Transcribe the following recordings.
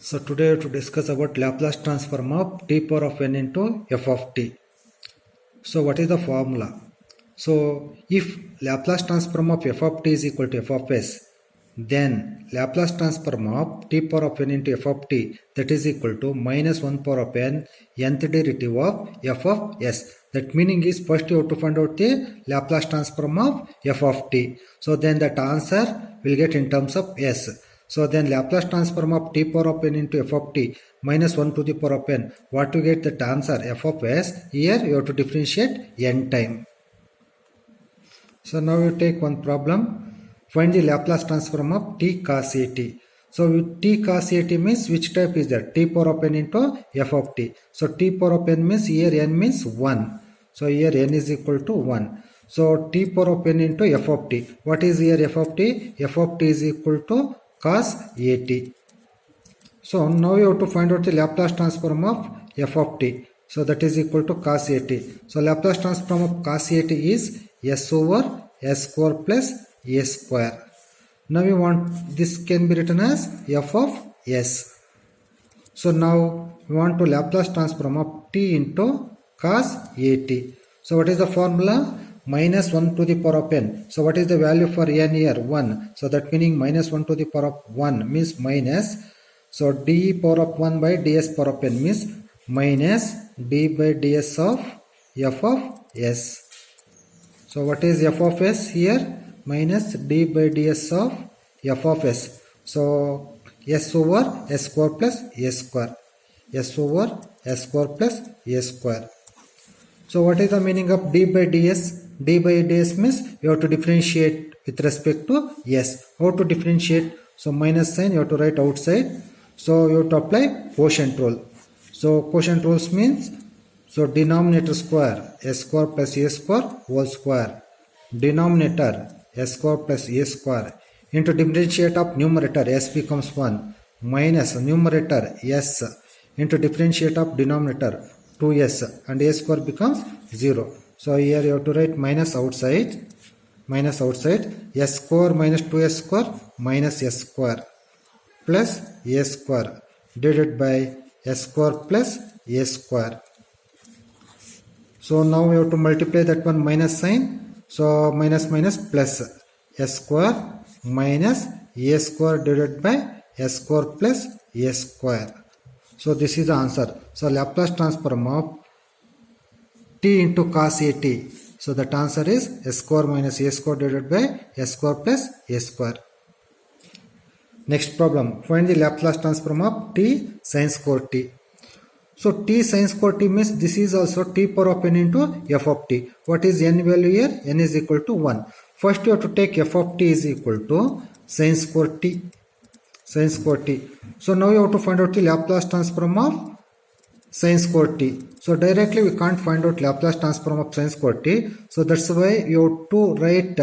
So today to discuss about Laplace transform of t power of n into f of t. So what is the formula? So if Laplace transform of f of t is equal to f of s, then Laplace transform of t power of n into f of t, that is equal to minus 1 power of n nth derivative of f of s. That meaning is first you have to find out the Laplace transform of f of t. So then that answer will get in terms of s. So then Laplace transform of t power of n into f of t minus 1 to the power of n. What to get that answer f of s? Here you have to differentiate n time. So now you take one problem. Find the Laplace transform of t cos at. So t cos at means which type is that? T power of n into f of t. So t power of n means here n means 1. So here n is equal to 1. So t power of n into f of t. What is here f of t? F of t is equal to cos at. So now you have to find out the Laplace transform of f of t. So that is equal to cos at. So Laplace transform of cos at is s over s square plus a square. Now we want this can be written as f of s. So now we want to Laplace transform of t into cos at. So what is the formula? Minus 1 to the power of n. So what is the value for n here? 1. So that meaning minus 1 to the power of 1 means minus. So d power of 1 by ds power of n means minus d by ds of f of s. So what is f of s here? Minus d by ds of f of s. So s over s square plus a square. S over s square plus a square. So what is the meaning of d by ds? D by ds means you have to differentiate with respect to s. How to differentiate? So minus sign you have to write outside. So you have to apply quotient rule. So quotient rules means, so denominator square s square plus a square whole square. Denominator s square plus a square into differentiate of numerator s becomes 1 minus numerator s into differentiate of denominator 2s and a square becomes 0. So here you have to write minus outside s square minus 2s square minus s square plus a square divided by s square plus a square. So now we have to multiply that one minus sign. So minus minus plus s square minus a square divided by s square plus a square. So this is the answer. So Laplace transform of t into cos at. So that answer is s square minus a square divided by s square plus a square. Next problem. Find the Laplace transform of t sin square t. So t sin square t means this is also t power of n into f of t. What is n value here? N is equal to 1. First you have to take f of t is equal to sin square t. Sin square t. So now you have to find out the Laplace transform of sin square t. So directly we can't find out Laplace transform of sin square t. So that's why you have to write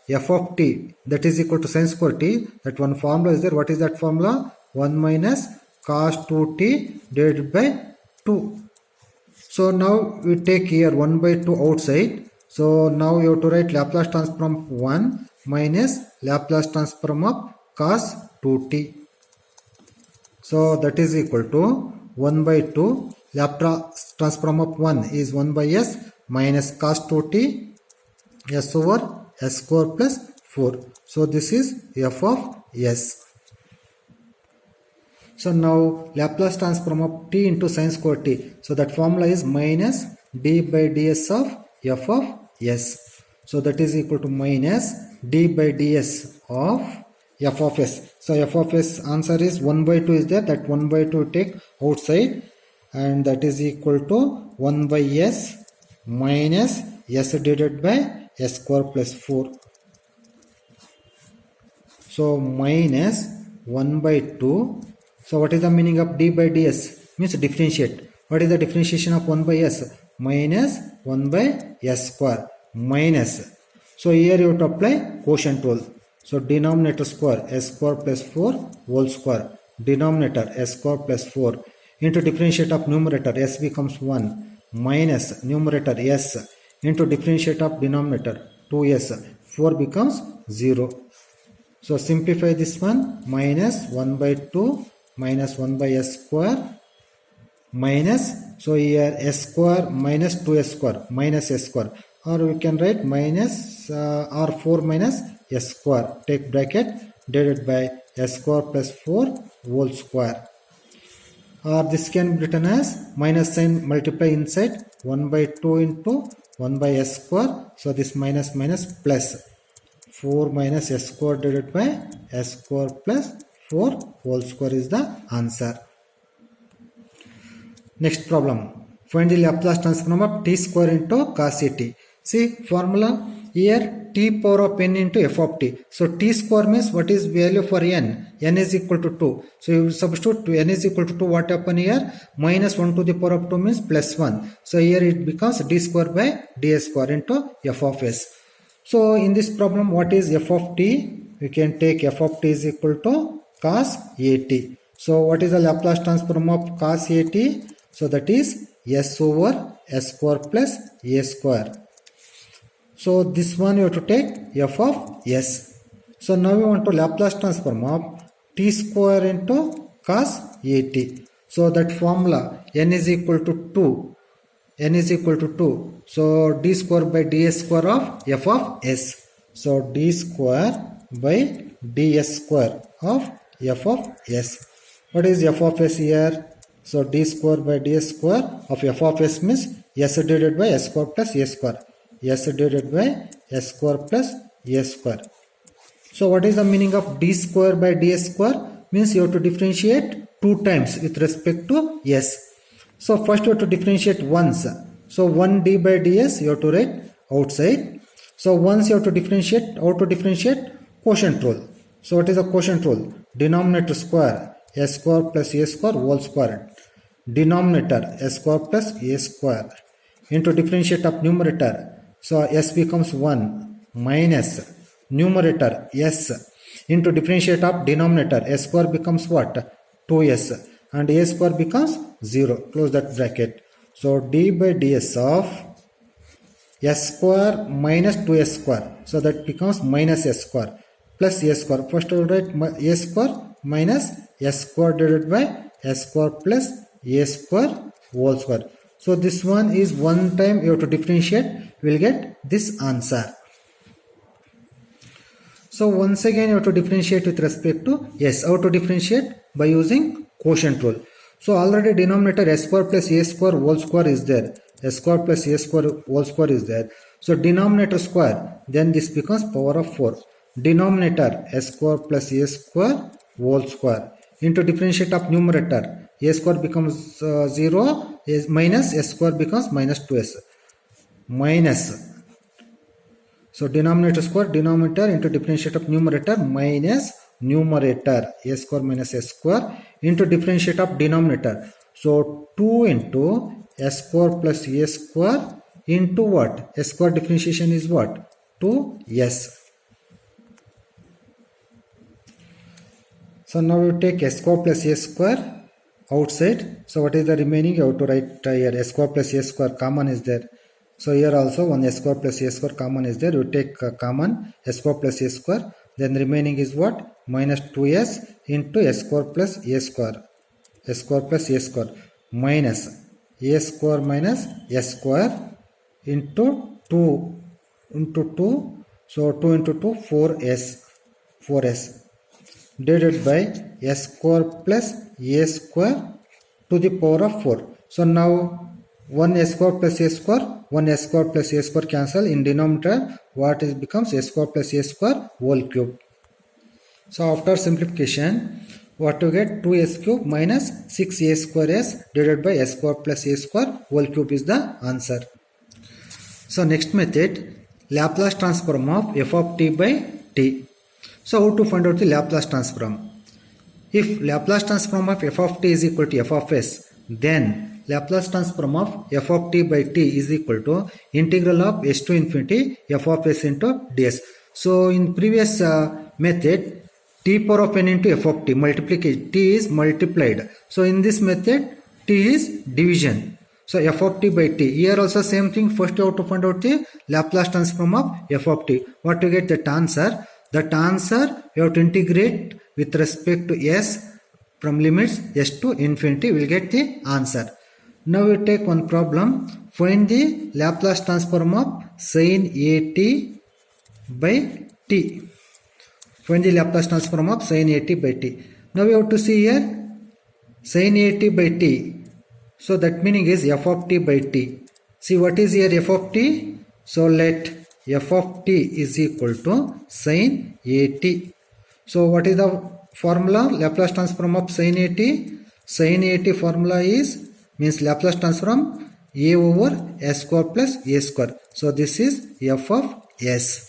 f of t that is equal to sin square t. That one formula is there. What is that formula? 1 minus cos 2t divided by 2. So now we take here 1 by 2 outside. So now you have to write Laplace transform 1 minus Laplace transform of cos 2t. So that is equal to 1 by 2. Laplace transform of 1 is 1 by s minus cos 2t s over s square plus 4. So this is f of s. So now Laplace transform of t into sin square t. So that formula is minus d by ds of f of s. So that is equal to minus d by ds of f of s. So f of s answer is 1 by 2 is there. That 1 by 2 take outside and that is equal to 1 by s minus s divided by s square plus 4. So minus 1 by 2. So what is the meaning of d by ds? Means differentiate. What is the differentiation of 1 by s? Minus 1 by s square minus. So here you have to apply quotient rule. So denominator square s square plus 4 whole square. Denominator s square plus 4 into differentiate of numerator s becomes 1 minus numerator s into differentiate of denominator 2s. 4 becomes 0. So simplify this one minus 1 by 2 minus 1 by s square minus, so here s square minus 2s square minus s square, or we can write minus or 4 minus s square, take bracket, divided by s square plus 4 whole square, or this can be written as minus sign multiply inside 1 by 2 into 1 by s square, so this minus minus plus 4 minus s square divided by s square plus 4 whole square is the answer. Next problem, find the Laplace transform of t square into cos at. See formula here, t power of n into f of t. So t square means what is value for n? N is equal to 2. So you substitute n is equal to 2. What happen here? Minus 1 to the power of 2 means plus 1. So here it becomes d square by ds square into f of s. So in this problem, what is f of t? We can take f of t is equal to cos at. So what is the Laplace transform of cos at? So that is s over s square plus a square. So this one you have to take f of s. So now we want to Laplace transform of t square into cos at. So that formula n is equal to 2. N is equal to 2. So d square by ds square of f of s. So d square by ds square of f of s. What is f of s here? So d square by ds square of f of s means s divided by s square plus a square. S divided by s square plus a square. So what is the meaning of d square by ds square? Means you have to differentiate 2 times with respect to s. So first you have to differentiate once. So 1 d by ds you have to write outside. So once you have to differentiate, how to differentiate? Quotient rule. So what is the quotient rule? Denominator square s square plus a square whole square. Denominator s square plus a square into differentiate of numerator. So s becomes 1 minus numerator s into differentiate of denominator. S square becomes what? 2s and a square becomes 0. Close that bracket. So d by ds of s square minus 2s square. So that becomes minus s square plus a square. First I will write a square minus s square divided by s square plus a square whole square. So this one is one time you have to differentiate, we will get this answer. So once again you have to differentiate with respect to s. How to differentiate? By using quotient rule. So already denominator s square plus a square whole square is there. S square plus a square whole square is there. So denominator square, then this becomes power of 4. Denominator s square plus a square whole square into differentiate of numerator. A square becomes 0, minus s square becomes minus 2s. Minus. So denominator square, denominator into differentiate of numerator minus numerator a square minus s square into differentiate of denominator. So 2 into s square plus a square into what? S square differentiation is what? 2s. So now you take s square plus a square outside. So what is the remaining? You have to write here s square plus a square common is there. So here also one s square plus a square common is there. You take common s square plus a square. Then remaining is what? Minus 2s into s square plus a square. S square plus a square minus a square minus s square into 2 into 2. So 2 into 2 4s. 4s divided by s square plus a square to the power of 4. So now 1 s square plus a square, 1 s square plus a square cancel. In denominator what is becomes s square plus a square whole cube. So after simplification what to get? 2s cube minus 6a square s divided by s square plus a square whole cube is the answer. So next method, Laplace transform of f of t by t. So how to find out the Laplace transform? If Laplace transform of f of t is equal to f of s, then Laplace transform of f of t by t is equal to integral of s to infinity f of s into ds. So in previous method, t power of n into f of t multiplication, t is multiplied. So in this method, t is division. So f of t by t. Here also same thing. First you have to find out the Laplace transform of f of t. What to get that answer? That answer you have to integrate with respect to s from limits s to infinity, we will get the answer. Now we take one problem. Find the Laplace transform of sin at by t. Find the Laplace transform of sin at by t. Now we have to see here sin at by t. So that meaning is f of t by t. See what is here f of t? So let f of t is equal to sin at. So what is the formula? Laplace transform of sin at. Sin at formula is means Laplace transform a over s square plus a square. So this is f of s.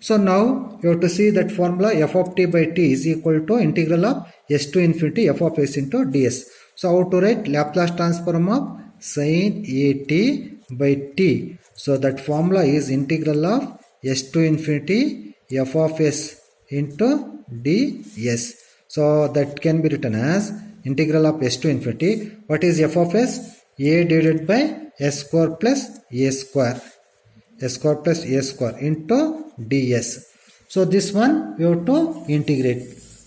So now you have to see that formula f of t by t is equal to integral of s to infinity f of s into ds. So how to write Laplace transform of sin at by t? So that formula is integral of s to infinity f of s into ds. So that can be written as integral of s to infinity. What is f of s? A divided by s square plus a square. S square plus a square into ds. So this one we have to integrate.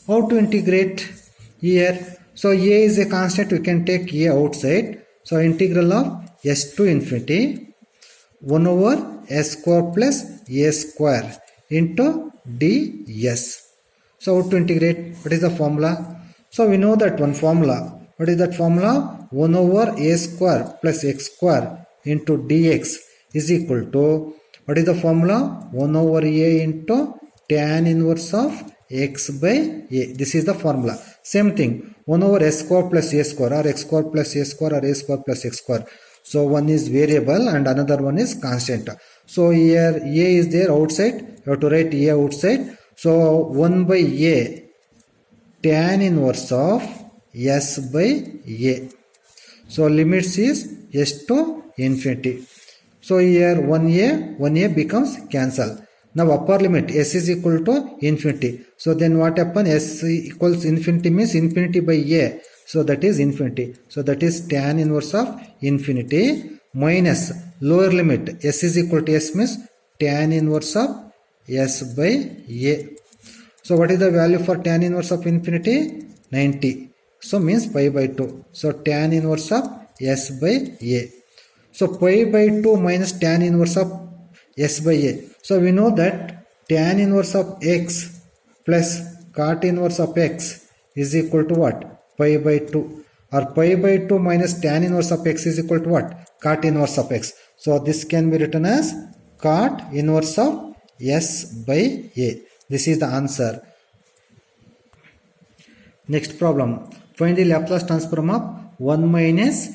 How to integrate here? So a is a constant, we can take a outside. So integral of s to infinity 1 over s square plus a square into ds. So how to integrate? What is the formula? So we know that one formula. What is that formula? 1 over a square plus x square into dx is equal to, what is the formula? 1 over a into tan inverse of x by a. This is the formula. Same thing, 1 over s square plus a square, or x square plus a square, or a square plus x square. So one is variable and another one is constant. So here a is there outside, you have to write a outside. So 1 by a tan inverse of s by a. So limits is s to infinity. So here 1a becomes cancel. Now upper limit s is equal to infinity. So then what happen? S equals infinity means infinity by a. So that is infinity. So that is tan inverse of infinity minus lower limit s is equal to s means tan inverse of s by a. So what is the value for tan inverse of infinity? 90. So means pi by 2. So tan inverse of s by a. So pi by 2 minus tan inverse of s by a. So we know that tan inverse of x plus cot inverse of x is equal to what? Pi by 2. Or pi by 2 minus tan inverse of x is equal to what? Cot inverse of x. So this can be written as cot inverse of s by a. This is the answer. Next problem. Find the Laplace transform of 1 minus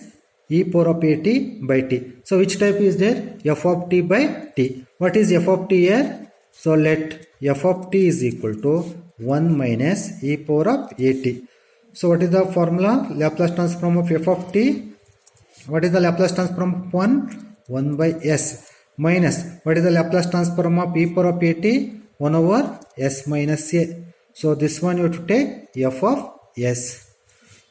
e power of at by t. So which type is there? F of t by t. What is f of t here? So let f of t is equal to 1 minus e power of at. So what is the formula? Laplace transform of f of t. What is the Laplace transform of 1? 1 by s. Minus, what is the Laplace transform of e power of at? 1 over s minus a. So this one you have to take f of s.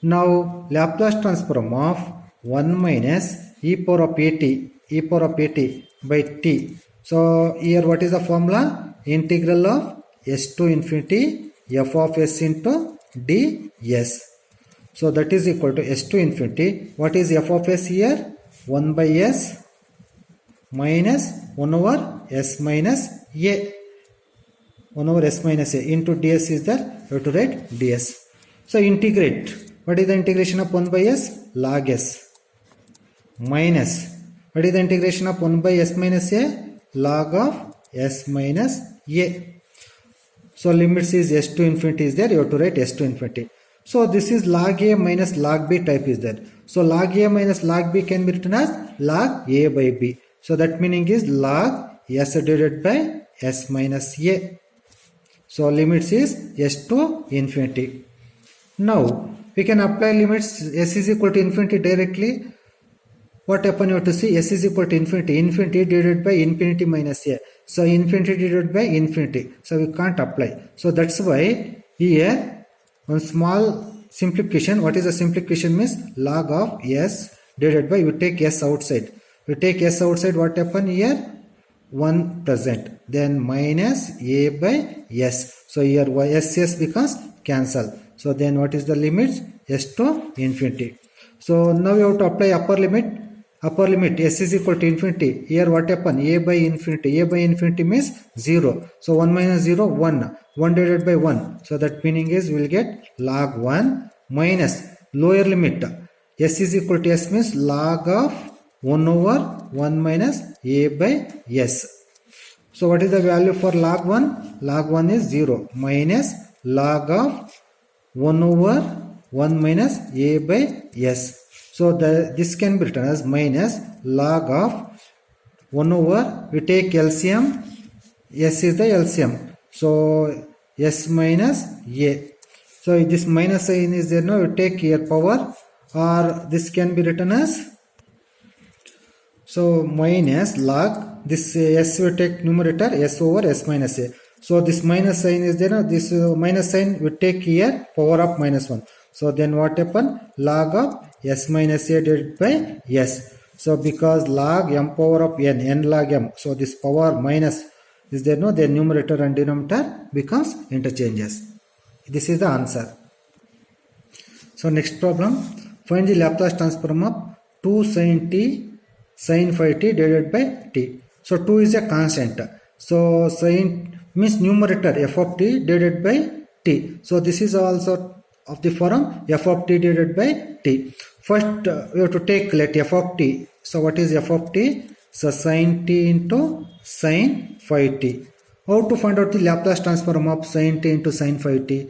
Now Laplace transform of 1 minus e power of at by t. So here what is the formula? Integral of s to infinity f of s into ds. So that is equal to s to infinity. What is f of s here? 1 by s minus 1 over s minus a. 1 over s minus a into ds is there. You have to write ds. So integrate. What is the integration of 1 by s? Log s. Minus. What is the integration of 1 by s minus a? Log of s minus a. So limits is s to infinity is there. You have to write s to infinity. So this is log a minus log b type is there. So log a minus log b can be written as log a by b. So that meaning is log s divided by s minus a. So limits is s to infinity. Now we can apply limits s is equal to infinity directly. What happen? You have to see s is equal to infinity. Infinity divided by infinity minus a. So infinity divided by infinity. So we can't apply. So that's why here one small simplification. What is the simplification means? Log of s divided by, we take s outside. We take s outside, what happen here? 1 present. Then minus a by s. So here s becomes cancel. So then what is the limits? S to infinity. So now you have to apply upper limit. Upper limit s is equal to infinity. Here what happen? A by infinity. A by infinity means 0. So 1 minus 0, 1. 1 divided by 1. So that meaning is we will get log 1 minus lower limit. S is equal to s means log of 1 over 1 minus a by s. So what is the value for log 1? Log 1 is 0 minus log of 1 over 1 minus a by s. So this can be written as minus log of 1 over, we take LCM, s is the LCM. So s minus a. So this minus sign is there now, we take here power, or this can be written as, so minus log, this s we take numerator, s over s minus a. So this minus sign is there now, this minus sign we take here power of minus 1. So then what happen? Log of s minus a divided by s. So because log m power of n log m, so this power minus is there no, then numerator and denominator becomes interchanges. This is the answer. So next problem, find the Laplace transform of 2 sin t sin phi t divided by t. So 2 is a constant. So sin means numerator f of t divided by t. So this is also of the form f of t divided by t. First we have to take let f of t. So what is f of t? So sin t into sin phi t. How to find out the Laplace transform of sin t into sin phi t?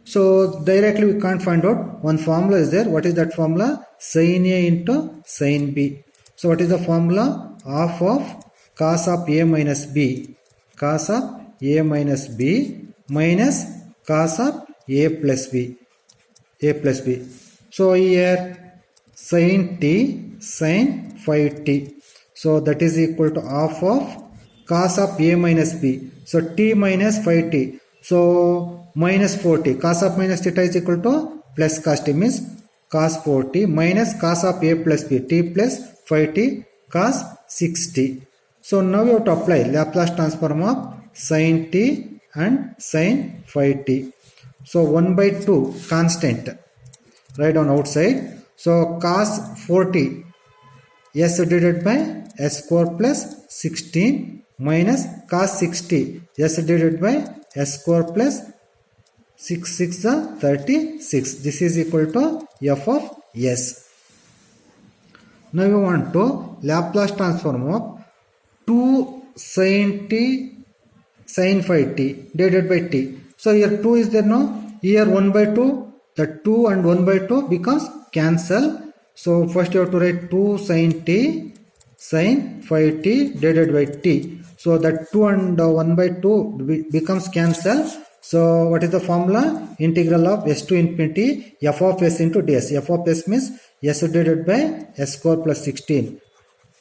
So directly we can't find out. One formula is there. What is that formula? Sin a into sin b. So what is the formula? Half of cos of a minus b. Cos of a minus b minus cos of a plus b. A plus b. So here sin t sin phi t. So that is equal to half of cos of a minus b. So t minus phi t. So minus 4t. Cos of minus theta is equal to plus cos t, means cos 4t minus cos of a plus b. T plus phi t cos 6t. So now we have to apply Laplace transform of sin t and sin phi t. So 1 by 2 constant. Write on outside. So cos 4t s divided by s square plus 16 minus cos 60 s divided by s square plus 6 6 36. This is equal to f of s. Now we want to Laplace transform of 2 sin t sin phi t divided by t. So here 2 is there no? Here 1 by 2, the 2 and 1 by 2 becomes cancel. So first you have to write 2 sin t sin phi t divided by t. So that 2 and 1 by 2 becomes cancel. So what is the formula? Integral of s to infinity f of s into ds. F of s means s divided by s square plus 16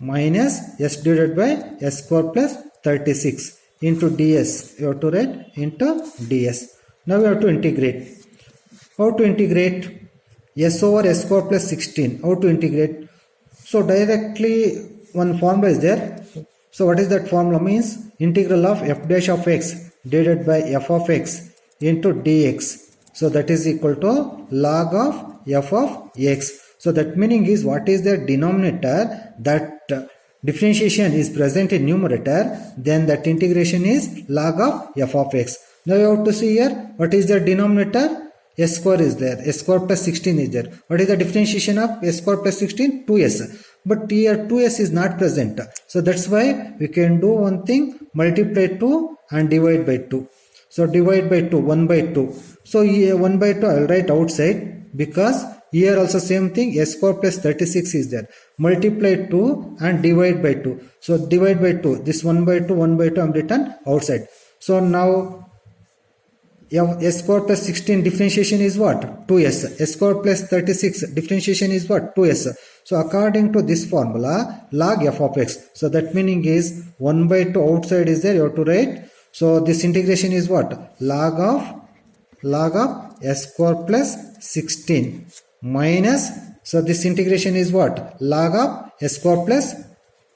minus s divided by s square plus 36 into ds. You have to write into ds. Now we have to integrate. How to integrate? S over s square plus 16. How to integrate? So directly one formula is there. So what is that formula? Means integral of f dash of x divided by f of x into dx. So that is equal to log of f of x. So that meaning is what is the denominator, that differentiation is present in numerator, then that integration is log of f of x. Now you have to see here what is the denominator. S square is there, s square plus 16 is there. What is the differentiation of s square plus 16? 2s. But here 2s is not present. So that's why we can do one thing, multiply 2 and divide by 2. So divide by 2, 1 by 2. So here 1 by 2 I will write outside, because here also same thing, s square plus 36 is there. Multiply 2 and divide by 2. So divide by 2. This 1 by 2, 1 by 2 I am written outside. So now s square plus 16 differentiation is what? 2s. S square plus 36 differentiation is what? 2s. So according to this formula, log f of x. So that meaning is 1 by 2 outside is there, you have to write. So this integration is what? Log of s square plus 16 minus, so this integration is what? Log of s square plus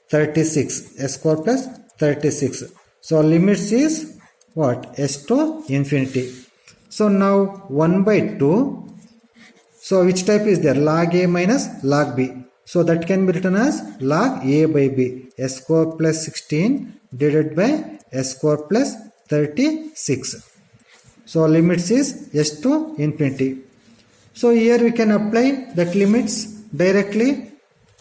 36. S square plus 36. So limits is what? S to infinity. So now 1 by 2. So which type is there? Log A minus log B. So that can be written as log A by B. S square plus 16 divided by S square plus 36. So limits is S to infinity. So here we can apply that limits directly.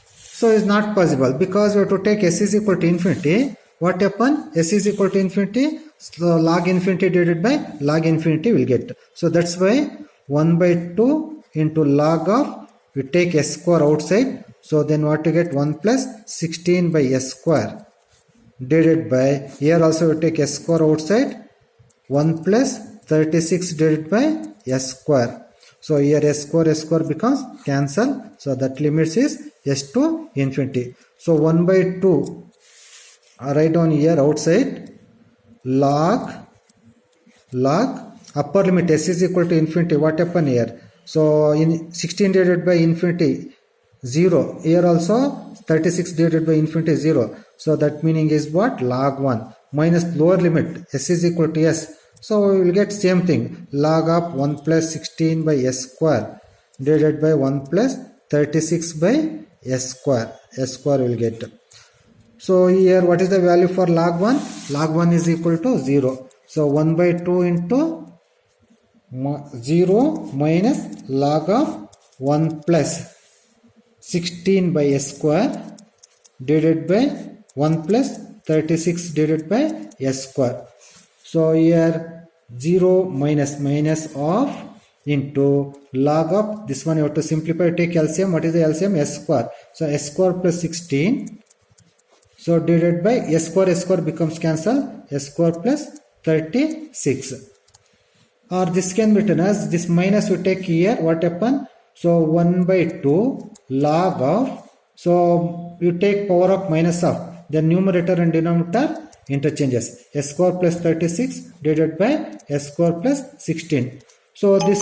So it's not possible because we have to take S is equal to infinity. What happen? S is equal to infinity. So log infinity divided by log infinity will get. So that's why 1 by 2 into log of, we take S square outside. So then what to get? 1 plus 16 by S square divided by, here also we take S square outside, 1 plus 36 divided by S square. So here S square becomes cancel. So that limits is S to infinity. So 1 by 2, write down here outside, log upper limit S is equal to infinity. What happened here? So in 16 divided by infinity 0. Here also 36 divided by infinity 0. So that meaning is what? Log 1 minus lower limit S is equal to S. So we will get same thing, log of 1 plus 16 by S square divided by 1 plus 36 by S square. S square will get. So here what is the value for log 1? Log 1 is equal to 0. So 1 by 2 into 0 minus log of 1 plus 16 by S square divided by 1 plus 36 divided by S square. So here 0 minus of into log of, this one you have to simplify, take LCM. What is the LCM? S square. So S square plus 16. So divided by S square becomes cancel. S square plus 36. Or this can be written as, this minus we take here, what happen? So 1 by 2 log of, so you take power of minus of, then numerator and denominator interchanges. S square plus 36 divided by S square plus 16. So this